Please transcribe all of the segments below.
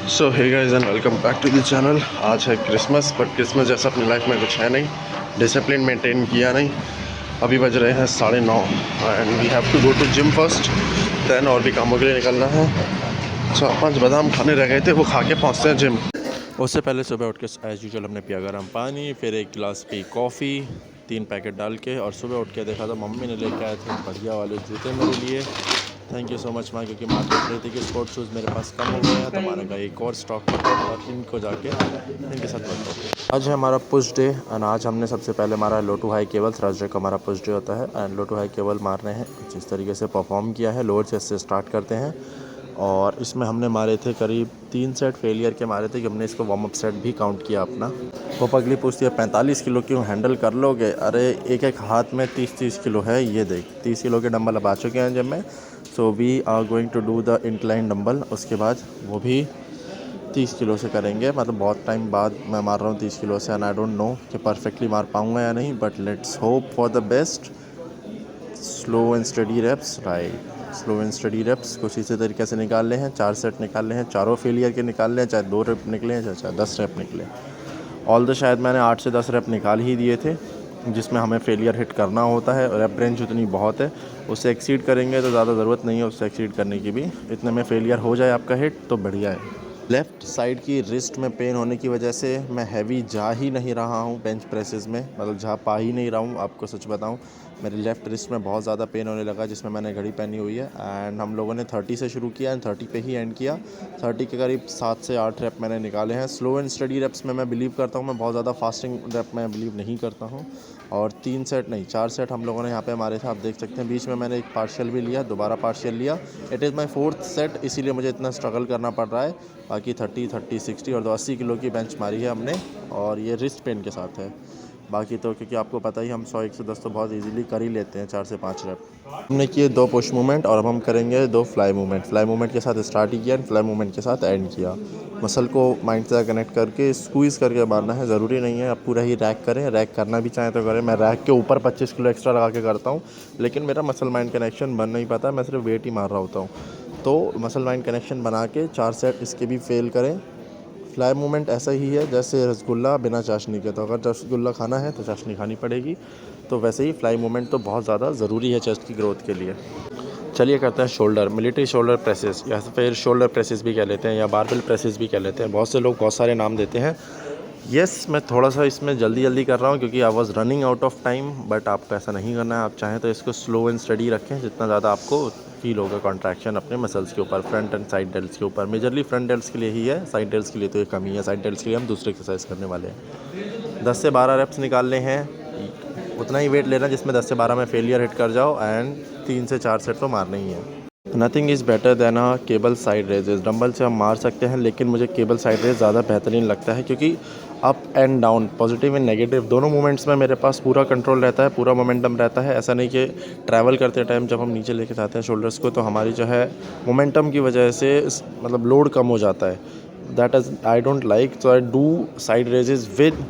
So hey guys and welcome back to the channel. आज है Christmas, but Christmas जैसा अपनी लाइफ में कुछ है नहीं, डिसिप्लिन मेंटेन किया नहीं। अभी बज रहे हैं 9:30 and we have to go to gym first, then और भी कामों के लिए निकलना है। 4-5 बादाम खाने रह गए थे, वो खा के पहुँचते हैं जिम। उससे पहले सुबह उठ के एज यूजुअल हमने पिया गर्म पानी, फिर एक गिलास पी कॉफ़ी 3 पैकेट डाल के, और सुबह उठ के देखा तो मम्मी ने लेके आए थे बढ़िया वाले जूते मेरे लिए। थैंक यू सो मच माँ, क्योंकि माँ देख रही थी कि स्पोर्ट्स शूज़ मेरे पास कम हो गए हैं, तो मैंने कहा एक और स्टॉक करो और इनको जाके इनके साथ मिलता। आज है हमारा पुश डे एंड आज हमने सबसे पहले मारा low to high cable. Thursday को हमारा पुश डे होता है and low to high cable मारने हैं। कुछ इस तरीके से परफॉर्म किया है। लोअर चेस्ट से स्टार्ट करते हैं और इसमें हमने मारे थे करीब 3 सेट फेलियर के मारे थे कि हमने इसको वार्म अप सेट भी काउंट किया अपना। वो पगली पूछती है 45 किलो क्यों हैंडल कर लोगे? अरे एक एक हाथ में 30-30 किलो है, ये देख 30 किलो के डंबल अब आ चुके हैं जब में। So we are going to do the incline dumbbell. उसके बाद वो भी 30 किलो से करेंगे। मतलब बहुत टाइम बाद मैं मार रहा हूँ 30 किलो से एंड आई डोंट नो कि परफेक्टली मार पाऊँगा या नहीं, but let's hope for the best. Slow and steady reps, right, slow and steady reps कुछ इसी तरीके से निकालने हैं। 4 सेट निकालने हैं, चारों फेलियर के निकालने हैं, चाहे 2 रेप निकले चाहे 10 रेप निकले। ऑल द शायद मैंने 8 से 10 रेप निकाल ही दिए थे, जिसमें हमें फेलियर हिट करना होता है। रेप रेंज उतनी बहुत है, उससे एक्सीड करेंगे तो ज़्यादा ज़रूरत नहीं है उससे एक्सीड करने की भी। इतने में फेलियर हो जाए आपका हिट तो बढ़िया है। लेफ़्ट साइड की रिस्ट में पेन होने की वजह से मैं हैवी जा ही नहीं रहा हूँ बेंच प्रेसेस में, मतलब जा पा ही नहीं रहा हूँ। आपको सच बताऊँ, मेरी लेफ़्ट रिस्ट में बहुत ज़्यादा पेन होने लगा, जिसमें मैंने घड़ी पहनी हुई है। एंड हम लोगों ने 30 से शुरू किया एंड 30 पे ही एंड किया। 30 के करीब 7 से 8 रेप मैंने निकाले हैं। स्लो एंड स्टडी रेप्स में मैं बिलीव करता हूँ, मैं बहुत ज़्यादा फास्टिंग रेप में बिलीव नहीं करता हूँ। और 3 सेट नहीं 4 सेट हम लोगों ने यहाँ पे मारे थे, आप देख सकते हैं। बीच में मैंने एक पार्शियल भी लिया, दोबारा पार्शियल लिया। It is my 4th set, इसीलिए मुझे इतना स्ट्रगल करना पड़ रहा है। बाकी 30, 30, 60 और 80 किलो की बेंच मारी है हमने, और ये रिस्ट पेन के साथ है। बाकी तो क्योंकि आपको पता ही हम 100-110 तो बहुत इजीली कर ही लेते हैं 4 से 5 रेप। हमने किए 2 पुश मूवमेंट और अब हम करेंगे 2 फ्लाई मूवमेंट। फ्लाई मूवमेंट के साथ स्टार्ट ही किया एंड फ्लाई मूवमेंट के साथ एंड किया। मसल को माइंड से कनेक्ट करके स्क्वीज़ करके मारना है, ज़रूरी नहीं है आप पूरा ही रैक करें। रैक करना भी चाहें तो करें। मैं रैक के ऊपर 25 किलो एक्स्ट्रा लगा के करता हूँ, लेकिन मेरा मसल माइंड कनेक्शन बन नहीं पाता, मैं सिर्फ वेट ही मार रहा होता हूँ। तो मसल माइंड कनेक्शन बना के 4 सेट इसके भी फेल करें। फ्लाई मूवमेंट ऐसा ही है जैसे रसगुल्ला बिना चाशनी के, तो अगर रसगुल्ला खाना है तो चाशनी खानी पड़ेगी, तो वैसे ही फ्लाई मूवमेंट तो बहुत ज़्यादा ज़रूरी है चेस्ट की ग्रोथ के लिए। चलिए करते हैं शोल्डर, मिलिट्री शोल्डर प्रेसेस, या फिर शोल्डर प्रेसेस भी कह लेते हैं, या बारबेल प्रेसेस भी कह लेते हैं। बहुत से लोग बहुत सारे नाम देते हैं। यस, मैं थोड़ा सा इसमें जल्दी कर रहा हूँ क्योंकि I was running out of time, but आपको ऐसा नहीं करना है। आप चाहें तो इसको स्लो एंड स्टडी रखें, जितना ज़्यादा आपको फील होगा कॉन्ट्रैक्शन अपने मसल्स के ऊपर, फ्रंट एंड साइड डेल्ट्स के ऊपर। मेजरली फ्रंट डेल्ट्स के लिए ही है, साइड डेल्ट्स के लिए तो ये कमी है। साइड डेल्ट्स के लिए हम दूसरी एक्सरसाइज करने वाले हैं। 10 से 12 रेप्स निकालने हैं, उतना ही वेट लेना जिसमें 10 से 12 में फेलियर हिट कर जाओ, एंड 3 से 4 सेट तो मारना ही है। Nothing is better than a cable side raises. Dumbbell से हम मार सकते हैं, लेकिन मुझे केबल साइड रेज ज़्यादा बेहतरीन लगता है, क्योंकि up and down, positive and negative दोनों मोमेंट्स में मेरे पास पूरा कंट्रोल रहता है, पूरा मोमेंटम रहता है। ऐसा नहीं कि ट्रैवल करते टाइम जब हम नीचे लेके जाते हैं शोल्डर्स को, तो हमारी जो है मोमेंटम की वजह से मतलब लोड कम हो जाता है। That is I don't like, so I do side raises with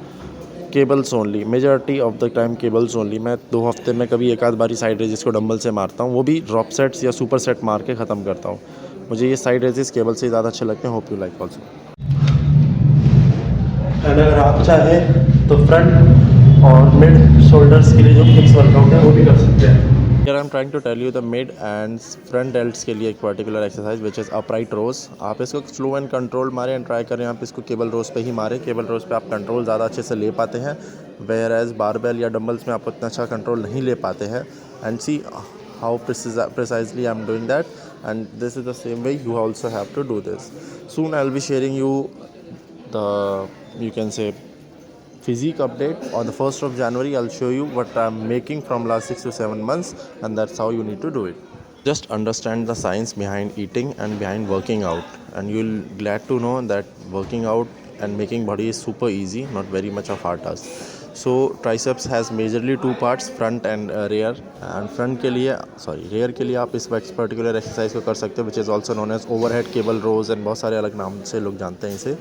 cables only, majority of the time cables only. मैं 2 हफ्ते में कभी एक आध बारी साइड रेजिस को डंबल से मारता हूँ, वो भी ड्रॉप सेट्स या सुपर सेट मार के ख़त्म करता हूँ। मुझे ये साइड रेजिस केबल से ज़्यादा अच्छे लगते हैं। Hope you like also. अगर आप चाहें तो फ्रंट और मिड शोल्डर्स के लिए जो फिक्स वर्कआउट है वो भी कर सकते हैं। Here I am trying to tell you the mid and front delts के लिए एक particular exercise which is upright rows. आप इसको स्लो एंड कंट्रोल मारें एंड ट्राई करें आप इसको केबल रोज पे ही मारें। केबल रोज पे आप कंट्रोल ज़्यादा अच्छे से ले पाते हैं, वेयर एज बारबेल या डंबल्स में आप उतना अच्छा कंट्रोल नहीं ले पाते हैं। And see how precisely I'm doing that, and this is the same way you also have to do this. Soon I'll be sharing you the, you can say, physique update on the 1st of January. I'll show you what I'm making from last 6 to 7 months, and that's how you need to do it. Just understand the science behind eating and behind working out, and you'll glad to know that working out and making body is super easy, not very much of hard task. So triceps has majorly 2 parts, front and rear. And front के लिए rear के लिए आप इस particular exercise को कर सकते हो, which is also known as overhead cable rows, and बहुत सारे अलग नाम से लोग जानते हैं इसे।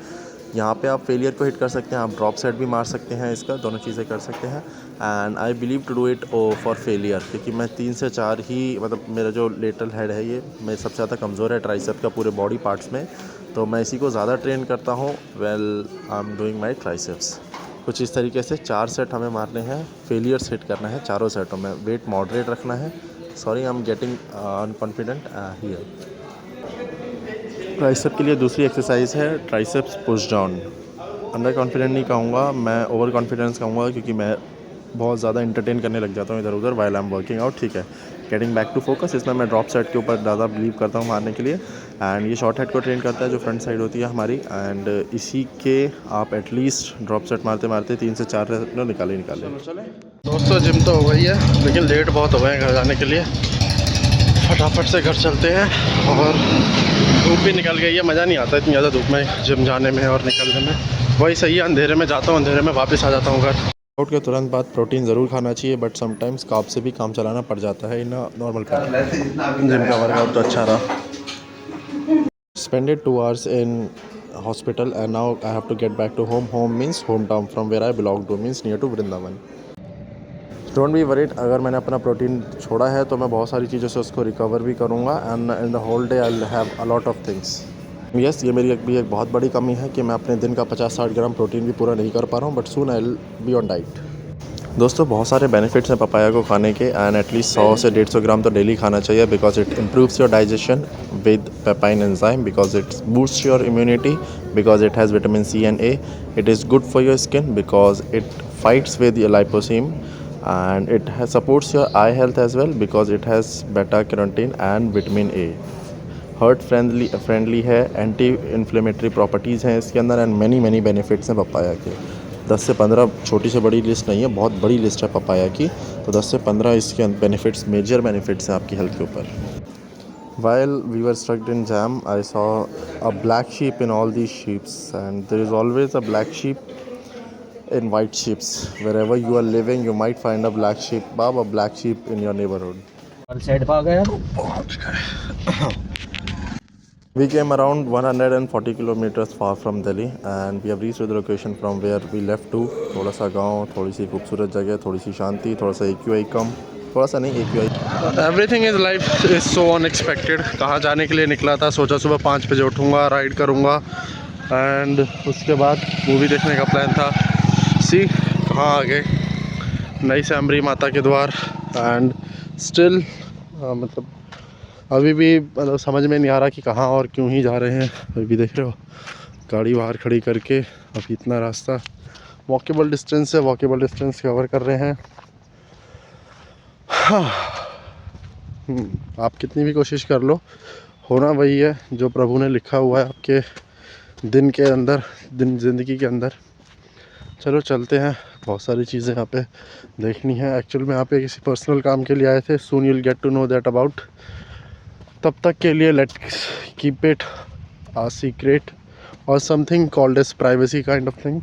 यहाँ पे आप फेलियर को हिट कर सकते हैं, आप ड्रॉप सेट भी मार सकते हैं, इसका दोनों चीज़ें कर सकते हैं। And I believe to do it for failure, क्योंकि मैं 3 से 4 ही, मतलब मेरा जो लेटरल हेड है ये मेरे सबसे ज़्यादा कमज़ोर है ट्राइसेप का पूरे बॉडी पार्ट्स में, तो मैं इसी को ज़्यादा ट्रेन करता हूँ well I am doing my triceps. कुछ इस तरीके से 4 सेट हमें मारने हैं, फेलियर्स हिट करना है चारों सेटों में, वेट मॉडरेट रखना है। Sorry I am getting unconfident here. Tricep के लिए दूसरी एक्सरसाइज है triceps push down. Under confident नहीं कहूँगा मैं, ओवर कॉन्फिडेंस कहूँगा, क्योंकि मैं बहुत ज़्यादा इंटरटेन करने लग जाता हूँ इधर उधर while I am working out. ठीक है, गेटिंग बैक टू फोकस। इसमें मैं ड्रॉप सेट के ऊपर ज़्यादा बिलीव करता हूँ मारने के लिए। एंड ये शॉर्ट हेड को ट्रेन करता है जो फ्रंट साइड होती है हमारी। एंड इसी के आप एटलीस्ट ड्रॉप सेट मारते मारते 3 से 4 निकाले। चलो दोस्तों, जिम तो हो गई है लेकिन लेट बहुत हो गए हैं घर जाने के लिए। फटाफट से घर चलते हैं। और धूप भी निकल गई है, मज़ा नहीं आता इतनी ज़्यादा धूप में जिम जाने में और निकलने में। वही सही है, अंधेरे में जाता हूँ, अंधेरे में वापस आ जाता हूँ घर। आउट के तुरंत बाद प्रोटीन ज़रूर खाना चाहिए, बट समटाइम्स कार्ब से भी काम चलाना पड़ जाता है इन नॉर्मल जिम का वर्कआउट तो अच्छा रहा। Spended 2 hours in hospital and now I have to get back to home. Home means hometown from where I belong to, means near to Vrindavan. Don't be worried, अगर मैंने अपना protein छोड़ा है तो मैं बहुत सारी चीज़ों से उसको रिकवर भी करूँगा। And in the whole day I will have a lot of things. Yes, ये मेरी एक बहुत बड़ी कमी है कि मैं अपने दिन का 50-60 ग्राम प्रोटीन भी पूरा नहीं कर पा रहा हूँ, but soon I will be on diet. दोस्तों, बहुत सारे बेनिफिट्स हैं पपाया को खाने के। एंड एटलीस्ट 100 से 150 ग्राम तो डेली खाना चाहिए, because it improves your digestion with papain enzyme, because it boosts your immunity, because it has vitamin C and A. It is good for your skin because it fights with your liposome, and it supports your eye health as well because it has beta carotene and vitamin A. Heart friendly है, anti inflammatory properties हैं इसके अंदर, and many benefits हैं papaya के। 10 से 15 छोटी से बड़ी लिस्ट नहीं है, बहुत बड़ी लिस्ट है पपाया की। तो 10 से 15 इसके बेनिफिट्स, मेजर बेनिफिट्स हैं आपकी हेल्थ के ऊपर। While we were stuck in jam, I saw a black sheep in all these sheeps, and there is always a black sheep in white sheeps. Wherever you are living, you might find a black sheep, a black sheep in your neighborhood. We came around 140 kilometers far from Delhi, and we have reached the location from where we left to. थोड़ा सा गांव, थोड़ी सी खूबसूरत जगह, थोड़ी सी शांति, थोड़ा सा AQI कम, थोड़ा सा नहीं AQI। Everything is life is so unexpected. कहाँ जाने के लिए निकला था, सोचा सुबह 5 बजे उठूँगा, राइड करूँगा, एंड उसके बाद मूवी देखने का प्लान था। सी कहाँ आ गए, नई सैमरी माता के द्वार। एंड स्टिल मतलब अभी भी मतलब समझ में नहीं आ रहा कि कहाँ और क्यों ही जा रहे हैं। अभी भी देख रहे हो गाड़ी बाहर खड़ी करके, अभी इतना रास्ता वॉकेबल डिस्टेंस है, वॉकेबल डिस्टेंस कवर कर रहे हैं। हाँ, आप कितनी भी कोशिश कर लो, होना वही है जो प्रभु ने लिखा हुआ है आपके दिन के अंदर, ज़िंदगी के अंदर। चलो चलते हैं, बहुत सारी चीज़ें यहाँ पे देखनी है। एक्चुअल में यहाँ पे किसी पर्सनल काम के लिए आए थे, soon you will get to know that about. तब तक के लिए let's keep it a secret और something called as privacy kind of thing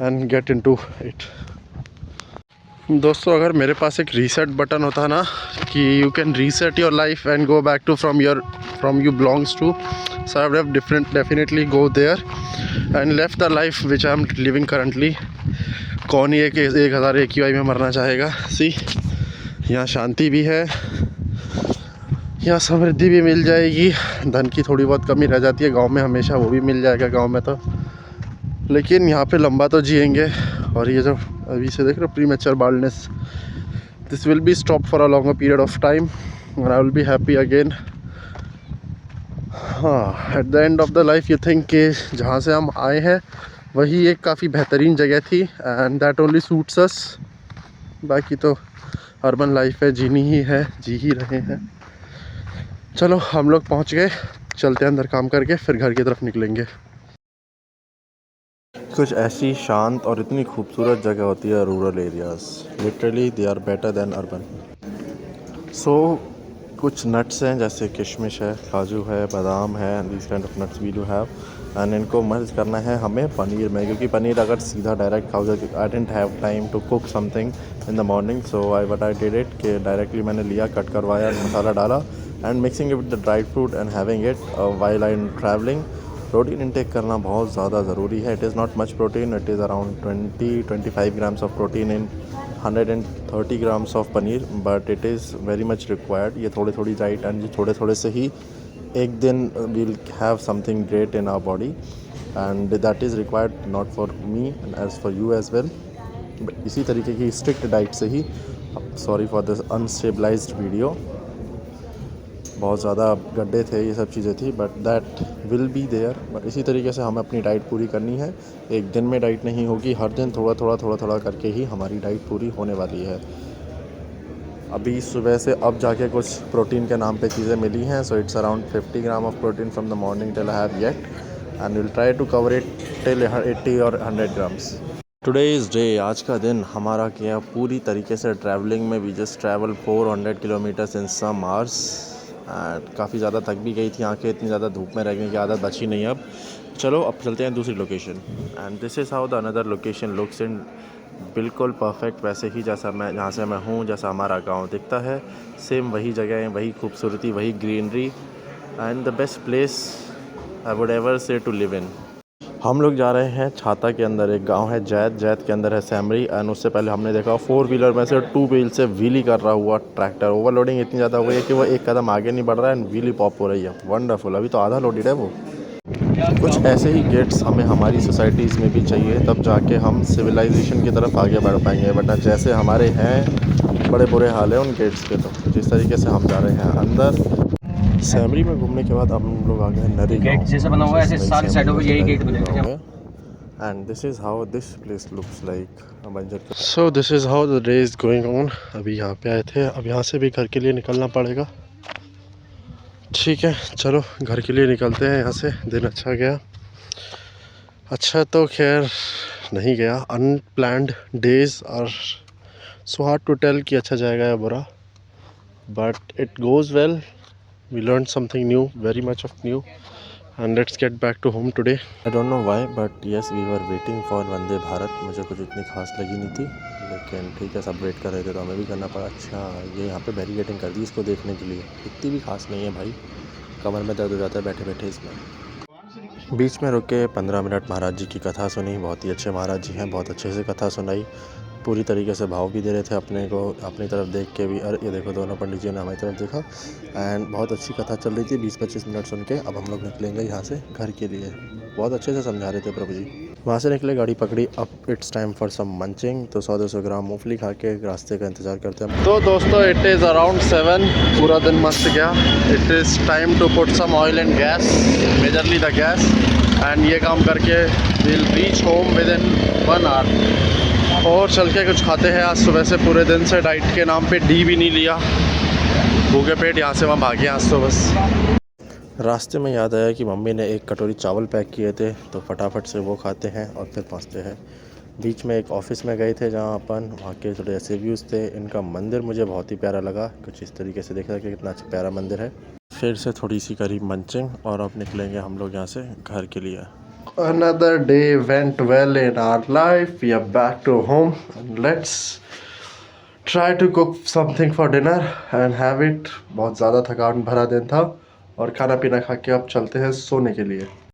and get into it. दोस्तों, अगर मेरे पास एक रीसेट बटन होता ना कि you can reset your life and go back to from you belongs to, so I would have definitely go there and left the life which I am living currently. कौन ही 1000 AQI में मरना चाहेगा। सी, यहाँ शांति भी है, यहाँ समृद्धि भी मिल जाएगी, धन की थोड़ी बहुत कमी रह जाती है गांव में हमेशा, वो भी मिल जाएगा गांव में तो, लेकिन यहाँ पे लंबा तो जिएंगे। और ये जो अभी से देख रहे हो premature baldness, this will be stop for a longer period of time and I will be happy again. हाँ, at the end of the life you think कि जहाँ से हम आए हैं वही एक काफ़ी बेहतरीन जगह थी, एंड दैट ओनली सूट्स अस। बाकी तो अर्बन लाइफ है, जीनी ही है, जी ही रहे हैं। चलो हम लोग पहुँच गए, चलते हैं अंदर काम करके, फिर घर की तरफ निकलेंगे। कुछ ऐसी शांत और इतनी खूबसूरत जगह होती है rural areas, literally they are better than urban. So कुछ नट्स हैं जैसे किशमिश है, काजू है, बादाम है, this kind of nuts we do have, and इनको मर्ज करना है हमें पनीर में, क्योंकि पनीर अगर सीधा डायरेक्ट खाओगे, I didn't have time to cook something in the morning, so I did it कि डायरेक्टली मैंने लिया, कट करवाया, मसाला डाला, and mixing it with the dry fruit and having it while I am travelling. Protein intake करना बहुत ज़्यादा ज़रूरी है। It is not much protein, it is around 20-25 grams of protein in 130 grams of paneer, but it is very much required. ये थोड़ी diet and थोड़े से ही एक दिन we'll have something great in our body and that is required not for me and as for you as well. इसी तरीके की strict diet से ही, sorry for this unstabilized video, बहुत ज़्यादा गड्ढे थे, ये सब चीज़ें थी, but that will be there. But इसी तरीके से हमें अपनी डाइट पूरी करनी है। एक दिन में डाइट नहीं होगी, हर दिन थोड़ा थोड़ा करके ही हमारी डाइट पूरी होने वाली है। अभी सुबह से अब जाके कुछ प्रोटीन के नाम पे चीज़ें मिली हैं, so it's around 50 gram of protein from the morning till I have yet and will try to cover it till 80 और 100 ग्राम्स। टुडे इज़ डे, आज का दिन हमारा किया पूरी तरीके से ट्रैवलिंग में। We just travel 400 kilometres in some hours and काफ़ी ज़्यादा थक भी गई थी, आंखें इतनी ज़्यादा धूप में रहने की आदत बची नहीं अब। चलो अब चलते हैं दूसरी location and this is how the another location looks in. बिल्कुल परफेक्ट वैसे ही जैसा मैं, जहाँ से मैं हूँ, जैसा हमारा गांव दिखता है, सेम वही जगह, वही खूबसूरती, वही greenery and the best place I would ever say to live in. हम लोग जा रहे हैं छाता के अंदर, एक गांव है जैत, जैत के अंदर है सैमरी एंड उससे पहले हमने देखा 4 व्हीलर में से 2 व्हील से व्हीली कर रहा हुआ ट्रैक्टर। ओवरलोडिंग इतनी ज़्यादा हो गई है कि वो एक कदम आगे नहीं बढ़ रहा है एंड व्हीली पॉप हो रही है। वंडरफुल, अभी तो आधा लोडेड है वो। कुछ ऐसे ही गेट्स हमें हमारी सोसाइटीज़ में भी चाहिए, तब जाके हम सिविलाइजेशन की तरफ आगे बढ़ पाएंगे, वरना जैसे हमारे हैं बड़े बुरे हाल है उन गेट्स के। तो जिस तरीके से हम जा रहे हैं अंदर, सैमरी में घूमने के बाद अब हम लोग आ गए नरी गेट जैसे बना हुआ है, ऐसे सारे साइडों पे यही गेट बनेगा। And this is how this place looks like. So this is how the day is going on. अभी यहाँ पे आए थे, अब यहाँ से भी घर के लिए निकलना पड़ेगा। ठीक है, चलो घर के लिए निकलते हैं यहाँ से। दिन अच्छा गया, अच्छा तो खैर नहीं गया। Unplanned days are so hard to tell कि अच्छा जाएगा या बुरा, but it goes well. We learn something new, very much of new and let's get back to home today. I don't know why but yes we were waiting for Vande Bharat. मुझे कुछ इतनी खास लगी नहीं थी, लेकिन ठीक है, सब वेट कर रहे थे तो हमें भी करना पड़ा। अच्छा, ये यहाँ पे बैरिकेडिंग कर दी इसको देखने के लिए, इतनी भी खास नहीं है भाई, कमर में दर्द हो जाता है बैठे बैठे इसमें। बीच में रुक के 15 मिनट महाराज जी की कथा सुनी, बहुत ही अच्छे महाराज जी हैं, बहुत अच्छे से कथा सुनाई, पूरी तरीके से भाव भी दे रहे थे अपने को, अपनी तरफ देख के भी। अरे ये देखो, दोनों पंडित जी ने हमारी तरफ देखा एंड बहुत अच्छी कथा चल रही थी। 20-25 मिनट सुन के अब हम लोग निकलेंगे यहाँ से घर के लिए। बहुत अच्छे से समझा रहे थे प्रभु जी। वहाँ से निकले, गाड़ी पकड़ी, अब it's time for some munching. तो 100-200 ग्राम मूंगफली खा के रास्ते का इंतज़ार करते हैं। तो दोस्तों इट इज़ अराउंड 7, पूरा दिन मस्त गया। It is time to put some oil and gas, majorly the gas, and ये काम करके will reach home within 1 hour. और चल के कुछ खाते हैं। आज सुबह से पूरे दिन से डाइट के नाम पे डी भी नहीं लिया, भूखे पेट यहाँ से वहाँ भागे आज तो बस। रास्ते में याद आया कि मम्मी ने एक कटोरी चावल पैक किए थे, तो फटाफट से वो खाते हैं और फिर पहुँचते हैं। बीच में एक ऑफिस में गए थे जहाँ अपन, वहाँ के थोड़े ऐसे व्यूज़ थे। इनका मंदिर मुझे बहुत ही प्यारा लगा, कुछ इस तरीके से देखा कि कितना अच्छा प्यारा मंदिर है। फिर से थोड़ी सी करी मंचिंग और अब निकलेंगे हम लोग यहाँ से घर के लिए। Another day went well in our life. We are back to home and let's try to cook something for dinner and have it. बहुत ज़्यादा थकान भरा दिन था और खाना पीना खा के अब चलते हैं सोने के लिए।